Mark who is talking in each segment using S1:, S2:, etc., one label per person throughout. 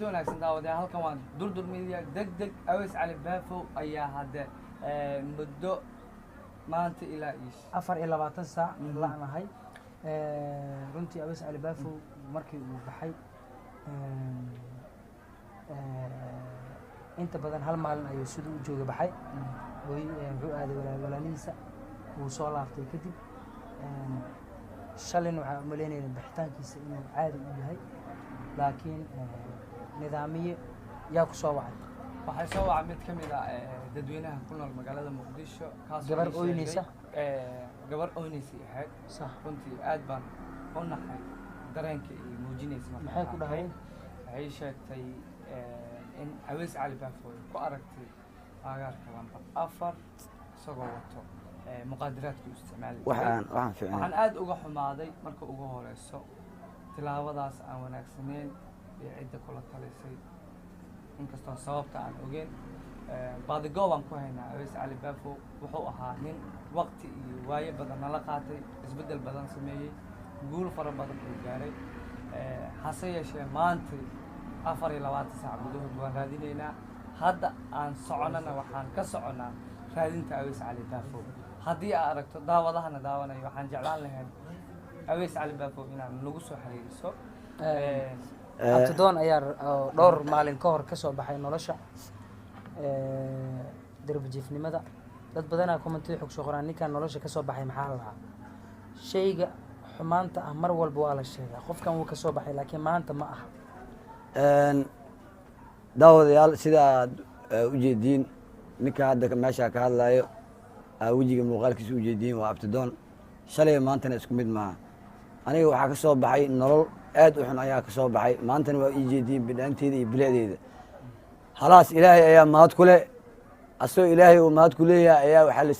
S1: kulanti wanaagsan daawadaya halkan waan durdur media degdeg Aweys Cali Baafo ayaa hadda muddo maanta ilaa
S2: 24 saac laanahay runtii Aweys Cali Baafo markii uu baxay inta badan hal maalin ayuu sidoo u joogay baxay wuxuu aaday walaalihiisa uu soo laaftay kadib shalin waxa u maleynayay bixitaankiisa inuu caadi u yahay laakiin nidaamiye yaa ku soo wacay
S1: waxay soo wacay mid kamid ah dadweynaha ku nool magaalada Muqdisho kaas
S2: gabar ooynaysa ahayd
S1: sax runtii aad baan u naxay dareenka iyo muujinaysa
S2: maxay ku dhahay
S1: waxay sheegtay in Aweys Cali Baafo ku aragtay agaarka lambar 4 isagoo wato muqaadaraadku isticmaalay waxaan aad uga xumaaday marka ugu horeyso tilaabadaas aan wanaagsaneyn ee cidda kula talisay inkastoo sababta aan ogeyn baadigo baan ku haynaa Aweys Cali Baafo wuxuu ahaa nin waqti iyo waaye badan nala qaatay isbedel badan sameeyay guul fara badan uu gaaray hase yeeshee maanta 24 saac gudahood waan raadinaynaa hadda aan soconana waxaan ka soconaa raadinta Aweys Cali Baafo haddii aad aragto daawadahana daawanayo waxaan jeclaan lahayn Aweys Cali Baafo inaan lagu soo xiriiriso
S2: abtidoon ayaa dhowr maalin ka hor ka soo baxay nolosha darbijiifnimada dad badanaa commented xog soo qoraan ninkan nolosha ka soo baxay maxaa la shayga xumaanta ah mar walba waa la sheegaa qofkan wuu ka soo baxay laakiin maanta ma aha
S3: daawadayaal sida aad u jeediin ninka hadda meesha ka hadlayo wajiga muuqaalkiisa u jeediin waa abtidoon shalay maantana isku mid maaha aniga waxaa ka soo baxay nolol aad u xun ayaa ka soo baxay maantana waa ii jeediin bidhaanteeda iyo biladeeda halaas ilaahay ayaa mahad ku leh asoo ilaahay uu mahad ku leeyahay ayaa waxaa la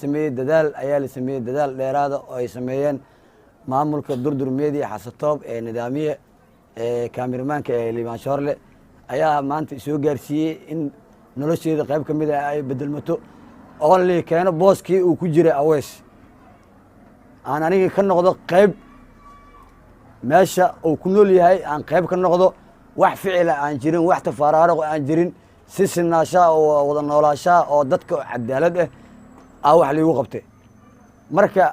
S3: sameeyey dadaal dheeraada oo ay sameeyeen maamulka durdur media xasatoob ee nidaamiye ee kaamiramaanka ee liibaan shoorle ayaa maanta soo gaarsiiyey in nolosheeda qayb ka mid ah ay bedelmato oon lii keeno booskii uu ku jiray Aweys aan aniga ka noqdo qayb meesha uu ku nool yahay aan qayb ka noqdo wax ficila aan jirin wax tafaaraaro aan jirin si sinaasha oo wada noolaasha oo dadka cadaalad ah wax liigu qabtay marka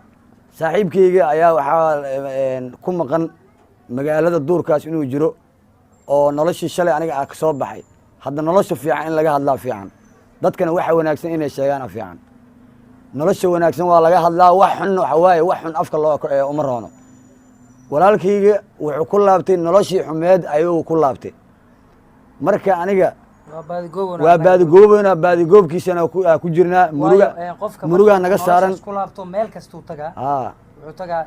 S3: saaxiibkayga ayaa waxaa ku maqan magaalada duurkaas inuu jiro oo noloshii shalay aniga ka soo baxay hadda nolosha fiican in laga hadlaa fiican dadkana waxa wanaagsan inay sheegaan fiican nolosha wanaagsan waa laga hadlaa wax xun waxa waaye wax xun afka loo uma roono walaalkayga wuxuu ku laabtay noloshii xumeed ayuu ku laabtay marka aniga waa baadigoobkiisana ku jirnaa muruga naga saaran
S2: ku laabto meel kastuu tagaa wuxuu tagaa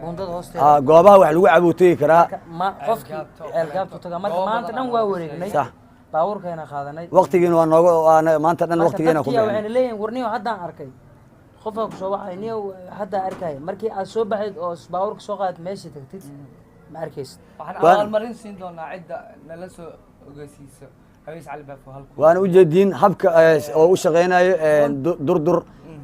S2: bundada hoosteeda
S3: goobaha wax lagu cabootay karaa
S2: qofkii eelgaabtu tagaa marka maanta dhan waa wareegnay baawurkeena qaadanay
S3: waqtigiina waa nooga maanta dhan waqtigeena ku
S2: baxay waxaan leeyahay warniyo haddaan arkay qofka ku soo baxay niyo hadda arkay markii aad soo baxayd oo baawurka soo qaad meesha tagtid ma arkaysid
S1: waxaan abaalmarin siin doonaa cidda nala soo ogeysiiso Aweys Cali Baafo halku
S3: waana u jeedin habka oo u shaqeynayo durdur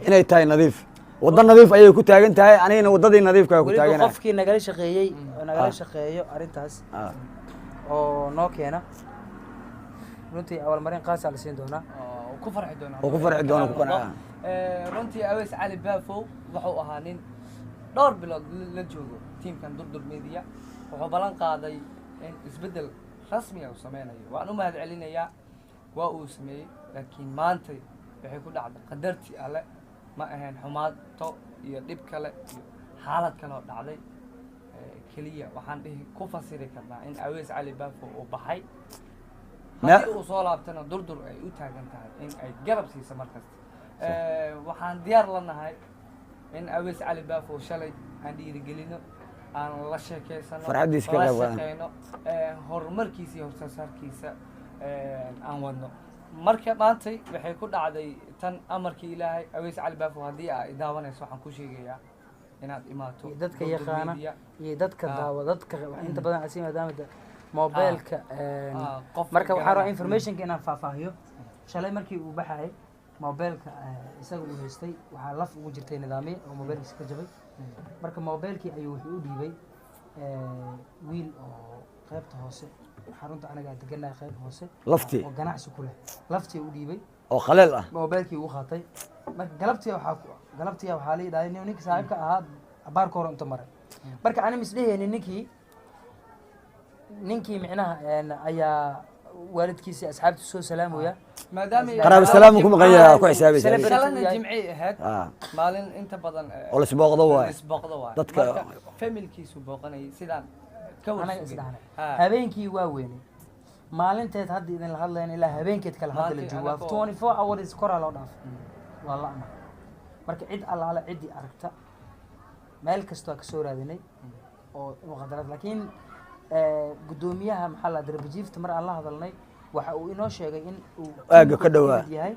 S3: inay tahay nadiif wada nadiif ayay ku taagan tahay anigana wadadii nadiifka ku taaganahay
S2: qofkii nagala shaqeeyo arintaas oo noo keena runtii abaalmarin qaas la siin doonaa
S1: oo ku farxi doona
S3: ku qanaa
S1: runtii Aweys Cali Baafo wuxuu ahaa nin dhowr bilood la joogo teamkan durdur media wuxuu balan qaaday in isbedel rasmi ah uu sameeyo waan u mahad celinayaa waa uu sameeyay laakiin maanta waxay ku dhacday qadartii alle ma ahayn xumaato iyo dhib kale iyo xaalad kale oo dhacday kaliya waxaan ku fasiri karnaa in Aweys Cali Baafo uu baxay haddii uu soo laabtana durdur ay u taagan tahay in ay garab siiso markasta waxaan diyaar la nahay in Aweys Cali Baafo shalay aan dhiirigelino aan la sheekeysano
S3: farxadiisa ka
S1: qaybqaadano horumarkiisa iyo horsaarkiisa aan wadno marka maanta waxay ku dhacday tan amarkii Ilaahay Aweys Cali Baafo haddii ay daawanayso waxaan ku sheegayaa inaad imaato
S2: dadka yaqaana iyo dadka dadka inta badan asii maadaama mobilka marka waxaan rabaa informationka inaan faahfaahiyo shalay markii uu baxay mobilka isaga uu haystay waxaa laf ugu jirtay nidaamiye oo mobilkiisa ka jabay marka mobilkii ayuu wuxuu u dhiibay wiil oo qaybta hoose xarunta anaga deganahay qayb hoose
S3: laftii
S2: oo ganacsi ku leh laftii u dhiibay
S3: oo qaleel ah
S2: mobilkii uu qaatay marka galabtii waxaa la yidhahday ninka saaxiibka ahaa abaarka hore inta maray marka ani misdheheyni ninkii micnaha ayaa waalidkiisa asxaabta soo salaamaya
S3: qaraabo salaam ku maqan yahay ku xisaabaysa
S1: shalana jimci ahayd maalin inta badan
S3: oo la isbooqdo waay
S1: dadka familkiisu booqanay sidaan
S2: anaga isdhahnay habeenkii waa weynay maalinteed hadda idin la hadlayna ilaa habeenkeed kale hadda la joogo 24 hours koraa loo dhaafay waa la amar marka cid allaale ciddii aragta meel kastoo ka soo raadinay oo muqadaraad laakiin gudoomiyaha maxaa la darbajiifta mar aan la hadalnay waxa uu inoo sheegay in uu
S3: aaga ka dhawaa
S2: yahay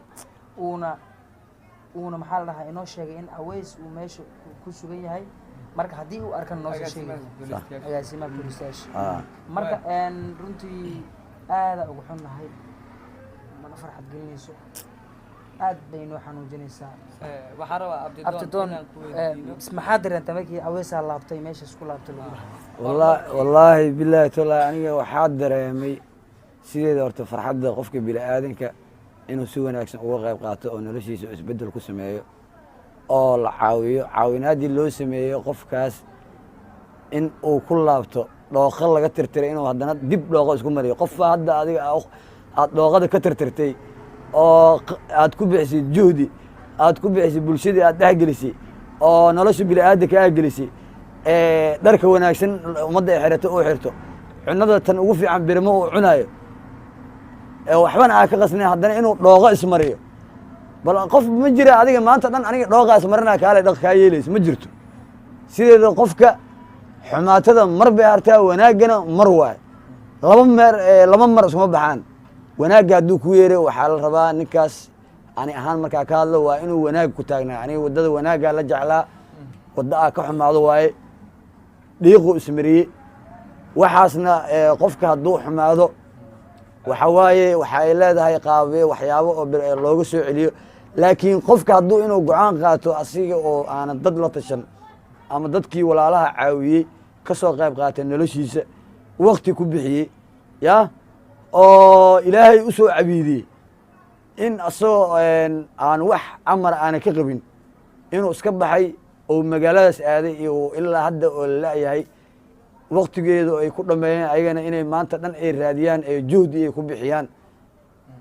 S2: uuna maxaa la dhahaa inoo sheegay in aweys uu meesha ku sugan yahay marka haddii uu arkan noo soo sheegay agaasimaha boolistaasha marka runtii aada ugu xunnahay mana farxad gelinayso aad bay noo xanuujinaysaa
S1: waxaa rabaa
S2: abtidoon maxaa dareentay markii aweysaa laabtay meeshaas ku laabtay lagu
S3: dhahay wallaahi bilaahi taala aniga waxaa dareemay sideeda horta farxadda qofka bini-aadanka inuu si wanaagsan uga qayb qaato oo noloshiisa isbeddel ku sameeyo oo la caawiyo caawinaaddii loo sameeyo qofkaas in uu ku laabto dhooqa laga tirtiray inuu haddana dib dhooqo isku mariyo qofba hadda adiga aad dhooqada ka tirtirtay oo aad ku bixisay juhdi aad ku bixisay bulshadii aad dhexgelisay oo nolosha bini-aadanka aad gelisay dharka wanaagsan ummadda ay xirato uu xirto cunada tan ugu fiican birimo uu cunaayo waxbana aa ka qasnay haddana inuu dhooqo ismariyo bal qof ma jira adiga maanta dhan aniga dhooqaa ismarinaa kaale dhaq kaa yeelayso ma jirto sideeda qofka xumaatada mar bay hartaa wanaaggana mar waay laba mar iskuma baxaan wanaagga hadduu ku yeeray waxaa la rabaa ninkaas ani ahaan markaa ka hadlo waa inuu wanaag ku taagnaa aniga waddada wanaaggaa la jeclaa wadda aa ka xumaado waaye dhiiquu ismariyey waxaasna qofka hadduu xumaado waxa waaye waxay leedahay qaabe waxyaabo oo looga soo celiyo laakiin qofka hadduu inuu go-aan qaato asiga oo aanan dad la tashan ama dadkii walaalaha caawiyey ka soo qayb qaatay noloshiisa wakti ku bixiyey yaa oo ilaahay u soo cabiidiyey in asagoo aan wax camar aanan ka qabin inuu iska baxay oo magaaladaas aaday iyo ilaa hadda oo la la-yahay waktigeedu ay ku dhameeyeen ayagana inay maanta dhan ay raadiyaan ee juhdi ay ku bixiyaan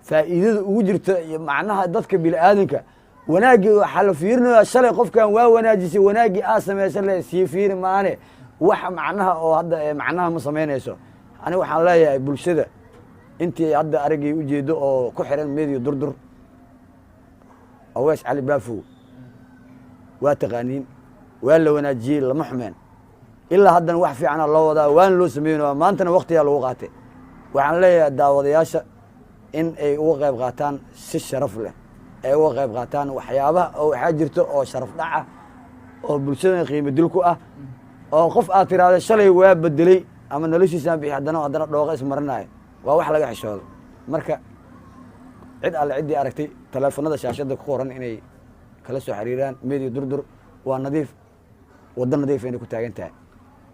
S3: faa'iidada ugu jirta iyo macnaha dadka bini-aadanka wanaaggii waxaa la fiirinaya shalay qofkan waa wanaajisay wanaaggii aa samaysan le sii fiiri maane wax macnaha oo hadda macnaha ma samaynayso aniga waxaan leeyahay bulshada intii hadda araggay ujeedo oo ku xiran meediya durdur aweys cali baafow waa taqaaniin waa la wanaajiyey lama xumeen ilaa haddana wax fiicana loo wadaa waana loo sameynaya maantana waktigaa lagu qaatay waxaan leeyahay daawadayaasha in ay uga qayb qaataan si sharaf leh ay uga qayb qaataan waxyaabaha oo waxaa jirto oo sharaf dhac ah oo bulshadana qiimo dil ku ah oo qof aad tiraahda shalay waa bedeley ama noloshiisaan bixi haddana dhooqa ismarinayo waa wax laga xishoodo marka cid alle ciddii aragtay teleefonada shaashadda ku qoran inay kala soo xiriiraan meediya durdur waa nadiif waddo nadiif inay ku taagan tahay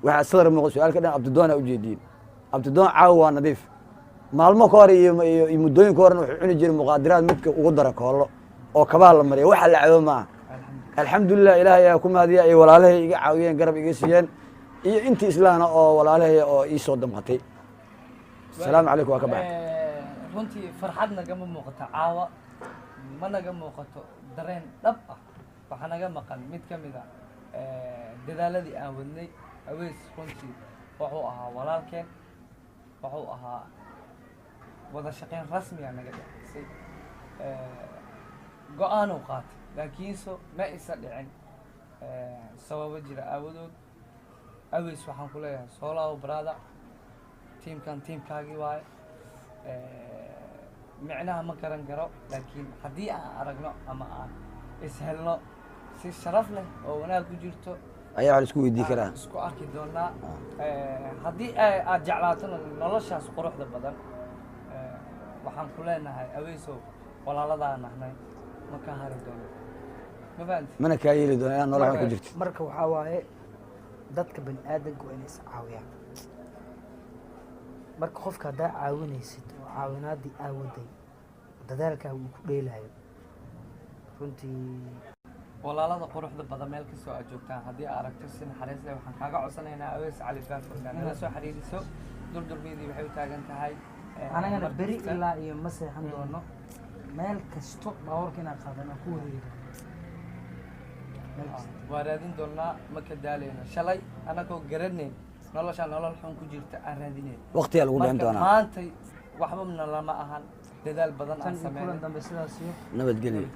S3: waxaa sadar muuqda su-aalka dhan abdidoona ujeediin abdidoon caawa waa nadiif maalmo ka hore iyo muddooyin ka horena wuxuu cuni jiray muqaadiraad midka ugu dara koollo oo kabaha la mariya waxa la cabo maaha alxamdulilah ilaahay ayaa ku mahadiya iyo walaalahay iga caawiyeen garab iga siiyeen iyo intii islaana oo walaalahay oo ii soo damqatay asalaamu calaykum waa ka baxay
S1: runtii farxad nagama muuqato caawa ma naga muuqato dareen dhab ah waxaa naga maqan mid ka mid a dadaaladii aan wadnay aweys runtii wuxuu ahaa walaalkeen wuxuu ahaa wada shaqeyn rasmiga naga dhexaysay go-aanuu qaatay laakiinse ma isa dhicin sababo jira aawadood aweys waxaan ku leeyahay soolaaw brada tiimkan tiimkaagii waaye micnaha ma garan karo laakiin haddii aan aragno ama aan ishelno si sharaf leh oo wanaag ku jirto
S3: ayaa wax la isku weydii karaa
S1: isku arki doonaa haddii aad jeclaatona noloshaas quruxda badan waxaan ku leenahay aweysow walaaladaa nahnay ma ka hari doono ma fahanti
S3: mana kaa yeeli doona inaa nolosha ku jirto
S2: marka waxaa waaye dadka bani aadanka waa inay is caawiyaan marka qofka haddaa caawinaysid oo caawinaadii aawaday dadaalkaa uu ku dheelayo runtii
S1: walaalada quruxda badan meel kastoo aad joogtaan haddii aad aragto si naxariis leh waxaan kaaga codsanaynaa awees cali baafo inaad nala soo xiriiriso durdurmeedii waxay u taagan tahay
S2: anagana beri ilaa iyo ma seexan doono meel kasto baawarka inaan qaadan aan ku wareegi doono
S1: waa raadin doonaa ma ka daaleyno shalay anagoo garanayn nolosha nolol xun ku jirta aan raadinayn
S3: waqtiyaa lagu dhicin doonaa
S1: maantay waxba nalama ahan dadaal badan aan
S2: tan iyo
S1: sameynay
S2: kulan dambe sidaas iyo
S3: nabadgelyo